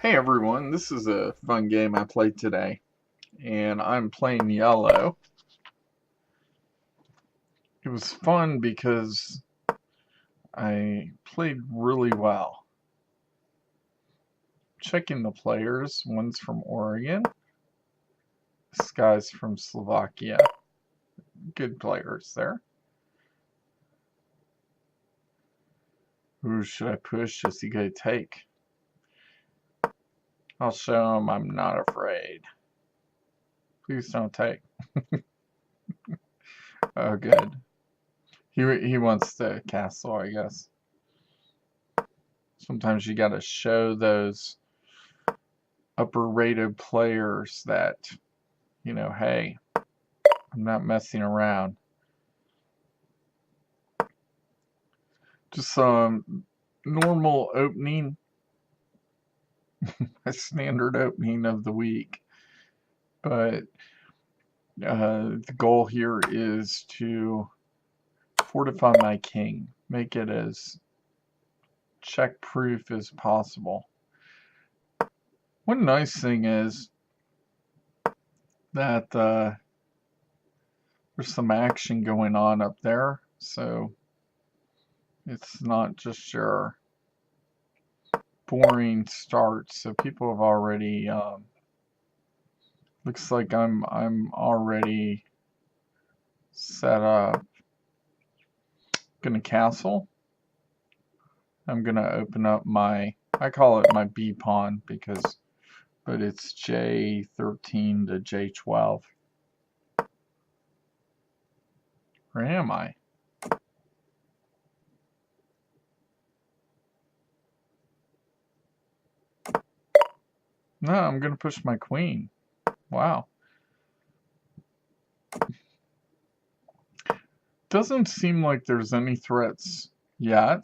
Hey everyone, this is a fun game I played today, and I'm playing yellow. It was fun because I played really well. Checking the players, one's from Oregon, this guy's from Slovakia. Good players there. Who should I push? Is he going to take? I'll show him I'm not afraid. Please don't take. Oh, good. He wants the castle, I guess. Sometimes you gotta show those upper rated players that, hey, I'm not messing around. Just some normal opening, a standard opening of the week. But the goal here is to fortify my king, make it as check proof as possible. One nice thing is that there's some action going on up there, so it's not just your boring start. So people have already looks like I'm already set up. Gonna castle. I'm gonna open up my, I call it my B pawn but it's J13 to J12. Where am I? No, I'm gonna push my queen. Wow. Doesn't seem like there's any threats yet.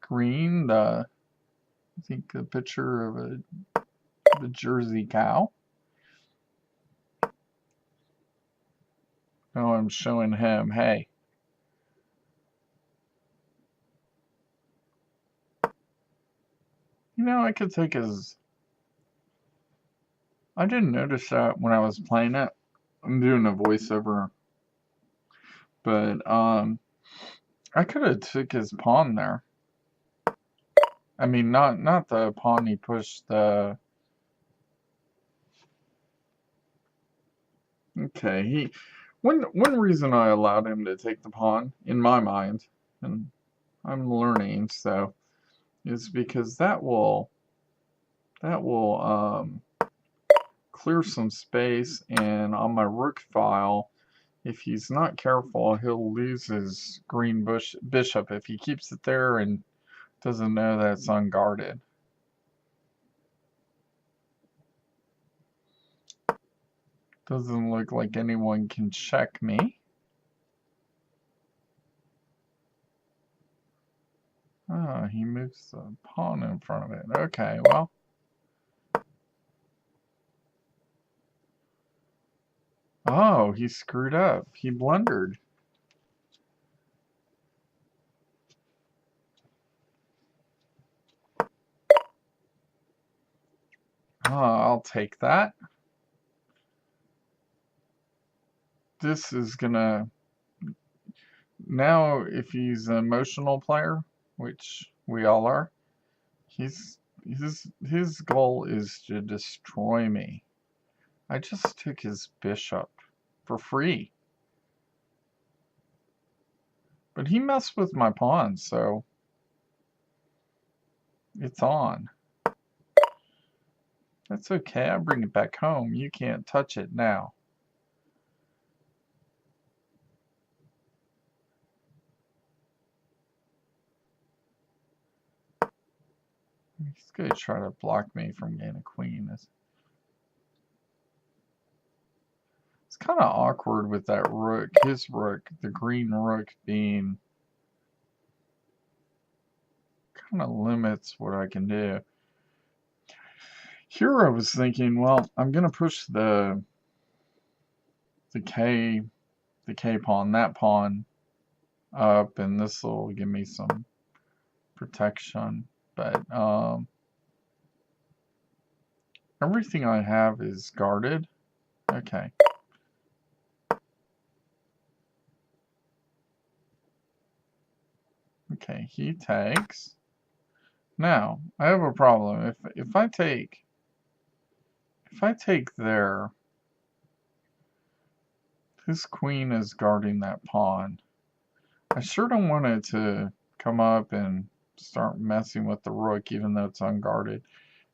Green, I think a picture of a Jersey cow. Now I'm showing him, hey. I could take his... I didn't notice that when I was playing it. I'm doing a voiceover. But, I could have took his pawn there. I mean, not the pawn he pushed, the... Okay, one reason I allowed him to take the pawn, in my mind, and I'm learning, so, is because that will clear some space, and on my rook file, if he's not careful, he'll lose his green bishop if he keeps it there and doesn't know that it's unguarded. Doesn't look like anyone can check me. Oh, he moves the pawn in front of it. Okay, well. Oh, he screwed up. He blundered. Oh, I'll take that. This is gonna... Now, if he's an emotional player, which we all are, his goal is to destroy me. I just took his bishop for free. But he messed with my pawn, so it's on. That's okay, I bring it back home. You can't touch it now. He's going to try to block me from getting a queen. It's kind of awkward with that rook, his rook, the green rook being... kind of limits what I can do. Here I was thinking, well, I'm going to push the K pawn, that pawn up, and this will give me some protection. But Everything I have is guarded. Okay. Okay, he takes. Now, I have a problem. If I take there, his queen is guarding that pawn. I sure don't want it to come up and start messing with the rook, even though it's unguarded,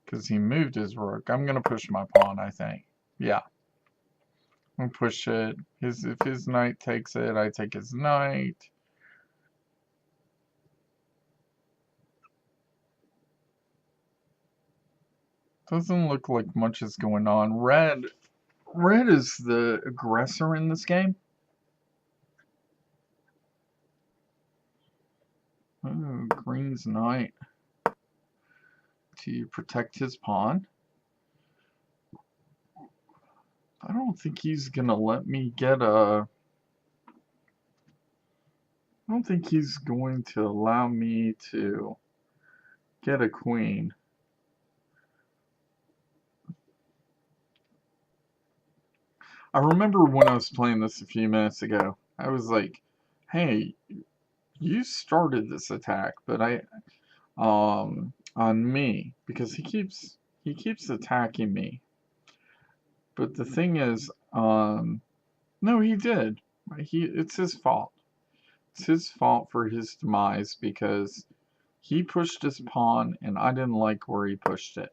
because he moved his rook. I'm gonna push my pawn, I think. Yeah, I'm gonna push it. If his knight takes it, I take his knight. Doesn't look like much is going on. Red is the aggressor in this game. Oh, green's knight to protect his pawn. I don't think he's gonna let me get a... I don't think he's going to allow me to get a queen. I remember when I was playing this a few minutes ago, I was like, hey, you started this attack, but on me, because he keeps attacking me. But the thing is, no, he did. It's his fault. It's his fault for his demise because he pushed his pawn and I didn't like where he pushed it.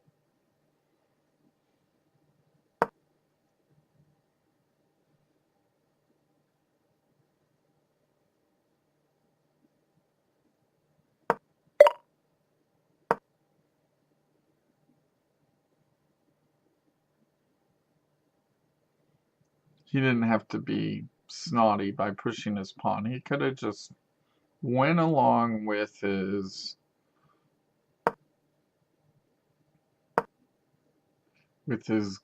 He didn't have to be snotty by pushing his pawn. He could have just went along with his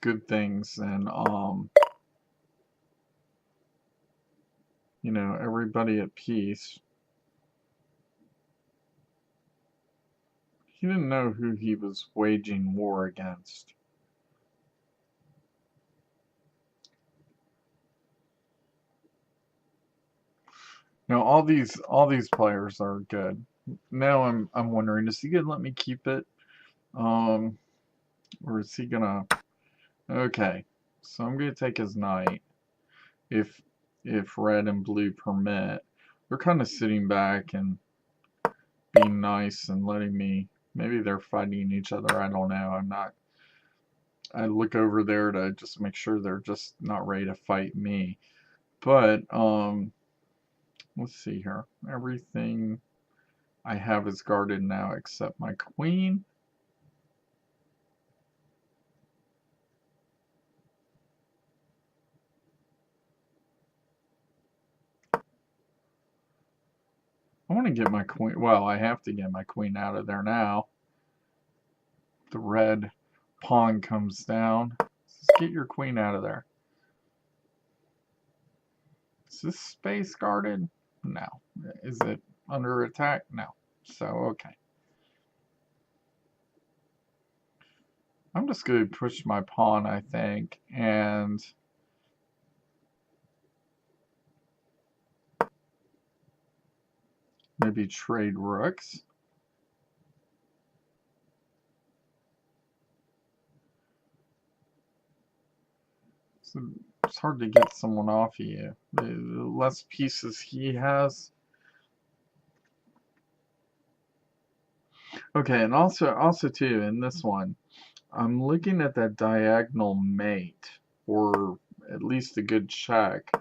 good things and you know, everybody at peace. He didn't know who he was waging war against. Now all these players are good. Now I'm wondering, is he gonna let me keep it? Or is he gonna... Okay. So I'm gonna take his knight. If red and blue permit. They're kind of sitting back and being nice and letting me... Maybe they're fighting each other, I don't know. I'm not... I look over there to just make sure they're just not ready to fight me. But, let's see here. Everything I have is guarded now except my queen. I want to get my queen... Well, I have to get my queen out of there now. The red pawn comes down. Just get your queen out of there. Is this space guarded? No. Is it under attack? No. So, okay. I'm just going to push my pawn, I think, and maybe trade rooks. So it's hard to get someone off of you. The less pieces he has. Okay, and also too, in this one, I'm looking at that diagonal mate, or at least a good check,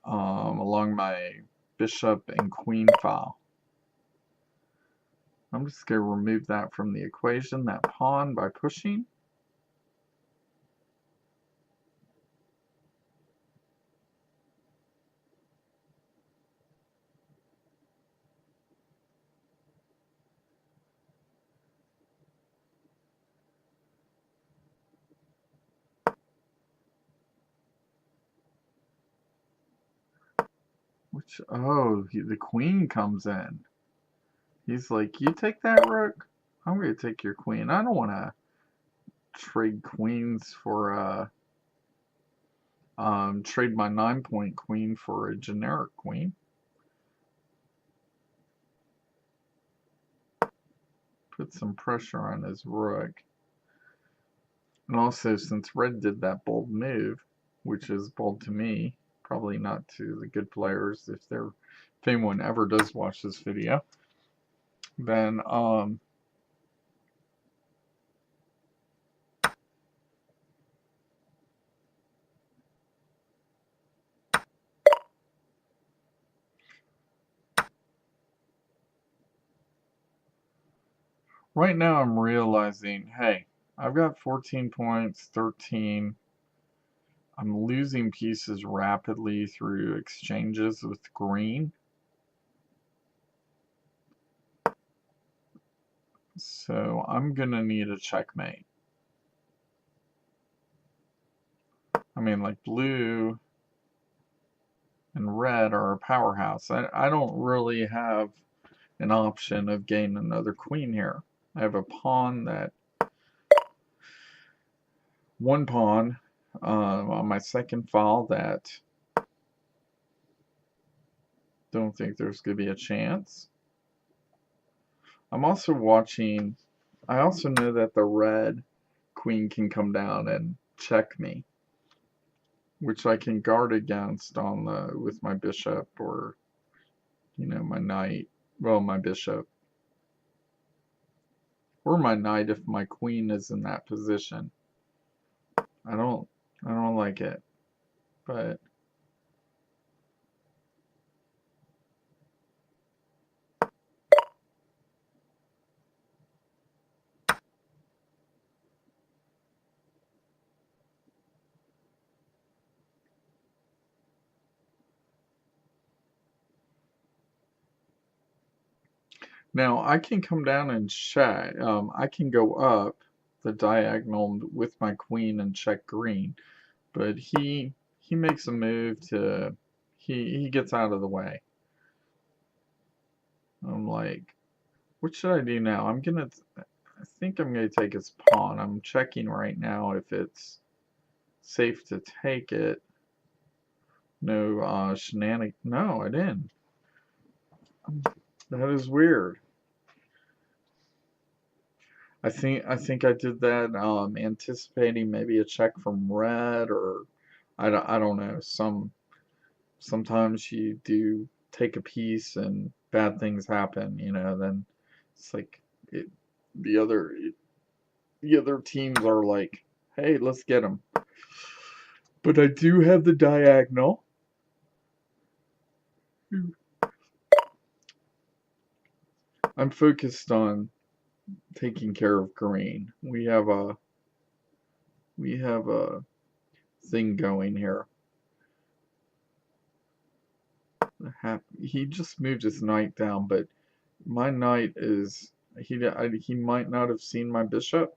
along my bishop and queen file. I'm just going to remove that from the equation, that pawn, by pushing. Which, oh, the queen comes in. He's like, you take that rook? I'm going to take your queen. I don't want to... trade queens for trade my 9-point queen for a generic queen. Put some pressure on his rook. And also, since red did that bold move, which is bold to me, probably not to the good players if anyone ever does watch this video, then right now I'm realizing, hey, I've got 14 points, 13. I'm losing pieces rapidly through exchanges with green. So I'm gonna need a checkmate. I mean, like blue and red are a powerhouse. I don't really have an option of getting another queen here. I have a pawn one pawn on my second file that don't think there's going to be a chance. I'm also watching, I also know that the red queen can come down and check me, which I can guard against with my bishop or, my knight, well, my bishop. Or my knight if my queen is in that position. I don't like it, but now I can come down and check. I can go up the diagonal with my queen and check green, but he makes a move to he gets out of the way. I'm like, what should I do now? I think I'm gonna take his pawn. I'm checking right now if it's safe to take it. No shenanigans. No, I didn't. That is weird. I think I did that anticipating maybe a check from red, or I don't know. Sometimes you do take a piece and bad things happen, then it's like the other teams are like, hey, let's get them. But I do have the diagonal. I'm focused on taking care of green. We have a thing going here. He just moved his knight down, but my knight is he might not have seen my bishop,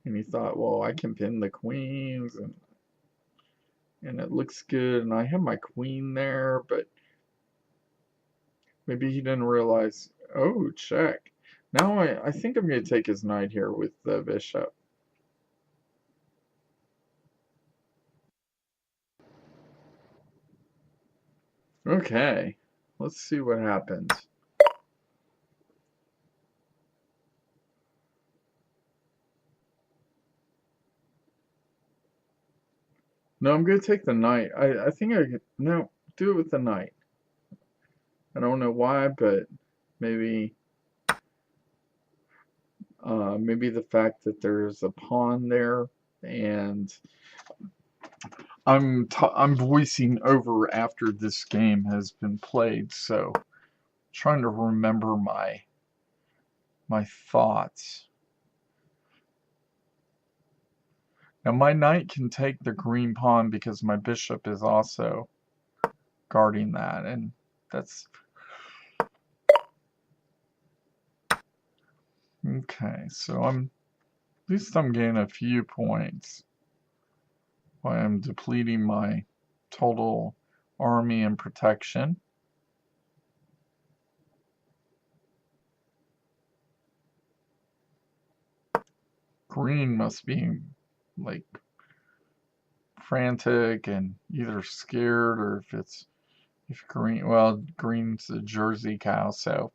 and he thought, well, I can pin the queens and it looks good, and I have my queen there, but maybe he didn't realize. Oh, check. Now I think I'm going to take his knight here with the bishop. Okay, let's see what happens. No, I'm going to take the knight. I think no, do it with the knight. I don't know why, but maybe maybe the fact that there's a pawn there, and I'm voicing over after this game has been played, so trying to remember my thoughts. Now my knight can take the green pawn because my bishop is also guarding that, and that's okay. So at least I'm getting a few points while I'm depleting my total army and protection. green must be like frantic and either scared, or if green, well, green's a Jersey cow, so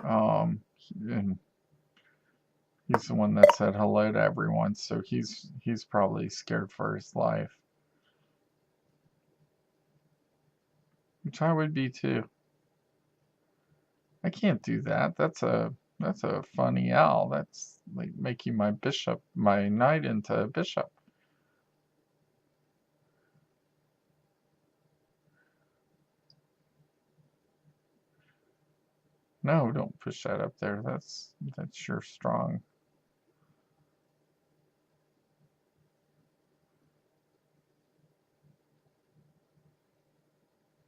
and he's the one that said hello to everyone, so he's probably scared for his life, which I would be too. I can't do that. That's a funny owl. That's like making my knight into a bishop. No, don't push that up there. That's sure strong.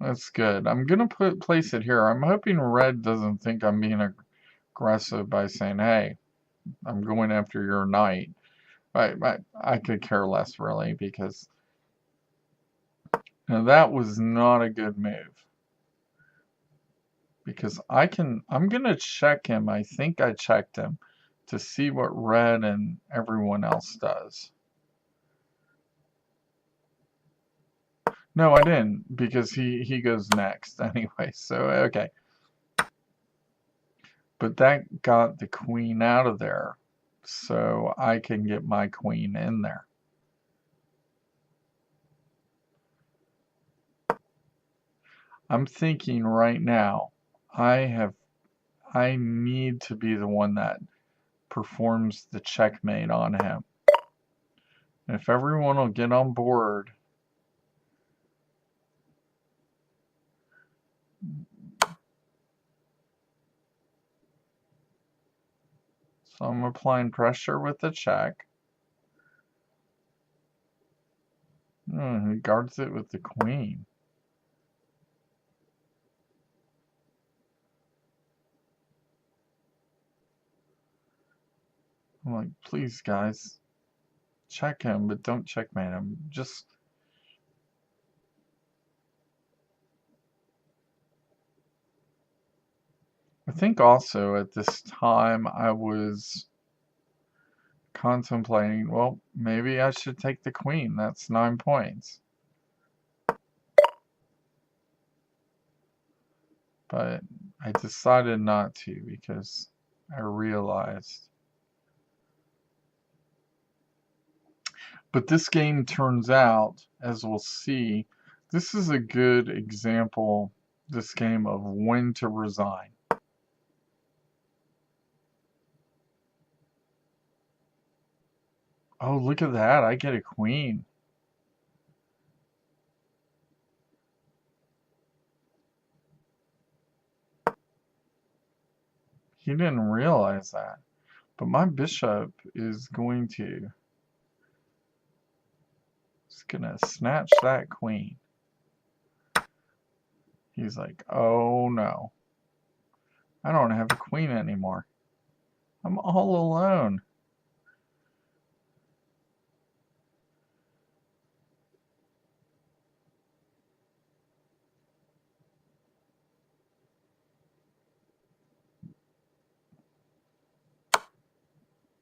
That's good. I'm gonna place it here. I'm hoping red doesn't think I'm being aggressive by saying, "Hey, I'm going after your knight." I could care less really, because that was not a good move. Because I'm gonna check him. I think I checked him to see what red and everyone else does. No, I didn't, because he goes next anyway. So okay. But that got the queen out of there, so I can get my queen in there. I'm thinking right now, I need to be the one that performs the checkmate on him. And if everyone will get on board, so I'm applying pressure with the check. He guards it with the queen. I'm like, please guys, check him, but don't checkmate him. Just... I think also at this time I was contemplating, well, maybe I should take the queen. That's 9 points. But I decided not to, because I realized. But this game turns out, as we'll see, this is a good example, this game, of when to resign. Oh, look at that. I get a queen. He didn't realize that. But my bishop is going to... It's gonna snatch that queen. He's like, oh no. I don't have a queen anymore. I'm all alone.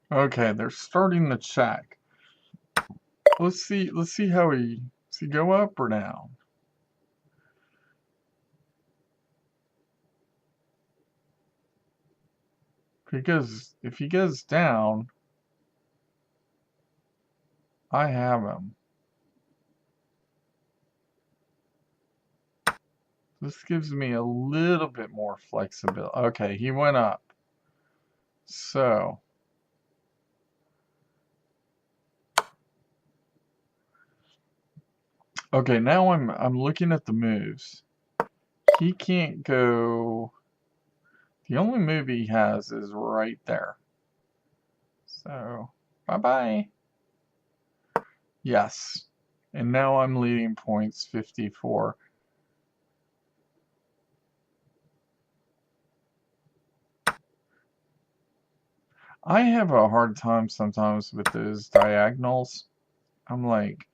Okay, they're starting the check. Let's see how does he go up or down? If he goes down, I have him. This gives me a little bit more flexibility. Okay, he went up. So, okay, now I'm looking at the moves. He can't go. The only move he has is right there. So, bye-bye. Yes. And now I'm leading points 54. I have a hard time sometimes with those diagonals. I'm like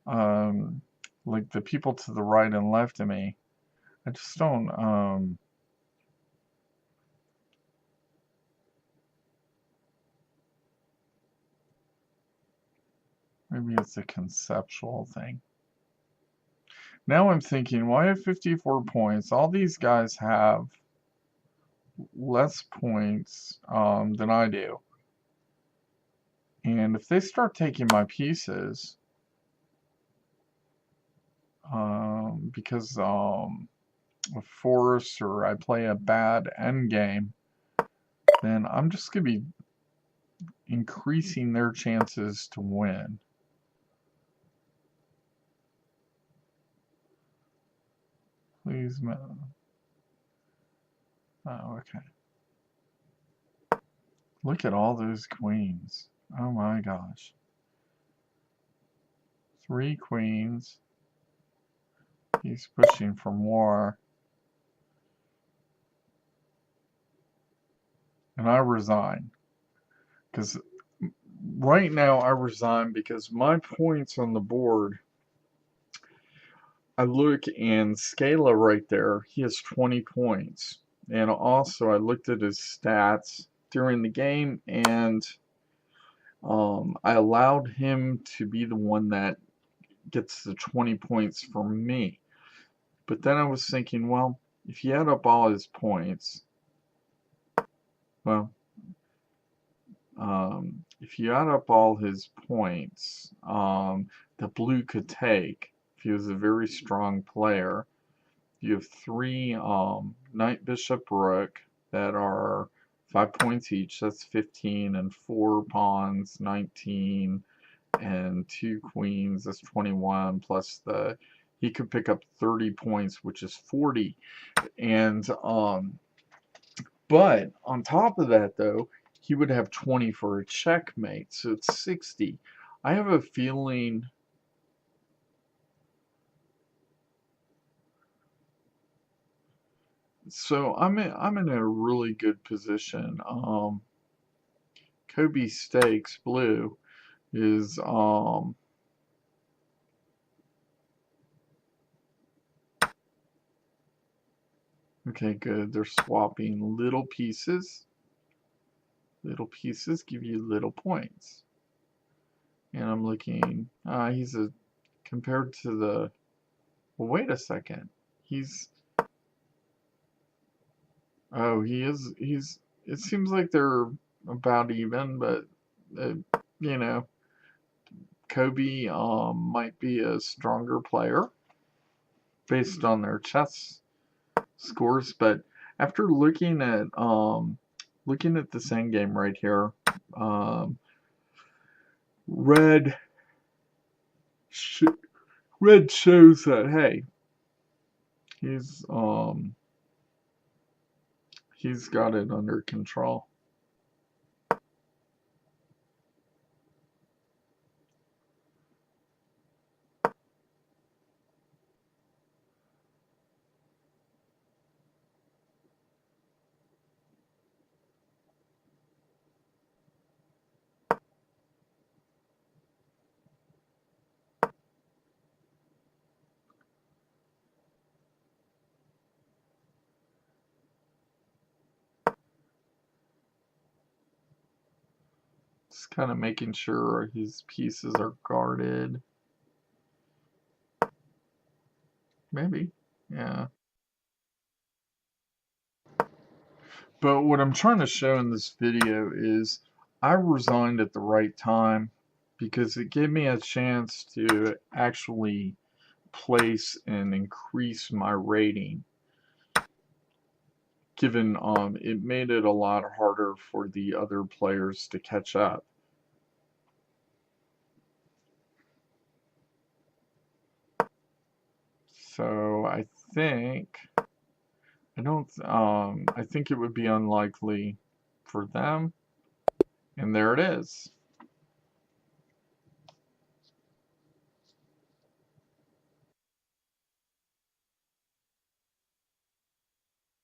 the people to the right and left of me. I just don't, Maybe it's a conceptual thing. Now I'm thinking, why have 54 points? All these guys have less points than I do. And if they start taking my pieces, because of force or I play a bad endgame, then I'm just going to be increasing their chances to win. Please, oh, okay. Look at all those queens. Oh my gosh. 3 queens. He's pushing for more. And I resign. Because right now I resign because my points on the board, I look and Scala right there, he has 20 points. And also I looked at his stats during the game and I allowed him to be the one that gets the 20 points for me. But then I was thinking, well, if you add up all his points, well, if you add up all his points that blue could take, if he was a very strong player, you have 3 knight, bishop, rook that are 5 points each. That's 15, and 4 pawns, 19, and 2 queens. That's 21. Plus he could pick up 30 points, which is 40. And but on top of that, though, he would have 20 for a checkmate, so it's 60. I have a feeling. So I'm in a really good position. Kobe Stakes Blue is okay, good. They're swapping little pieces. Little pieces give you little points. And I'm looking, he's compared to the, well, wait a second. It seems like they're about even, but, you know, Kobe might be a stronger player based on their chess scores, but after looking at the same game right here, red shows that, hey, he's got it under control. Just kind of making sure his pieces are guarded. Maybe, yeah. But what I'm trying to show in this video is I resigned at the right time because it gave me a chance to actually place and increase my rating, given it made it a lot harder for the other players to catch up. So I think I think it would be unlikely for them, and there it is.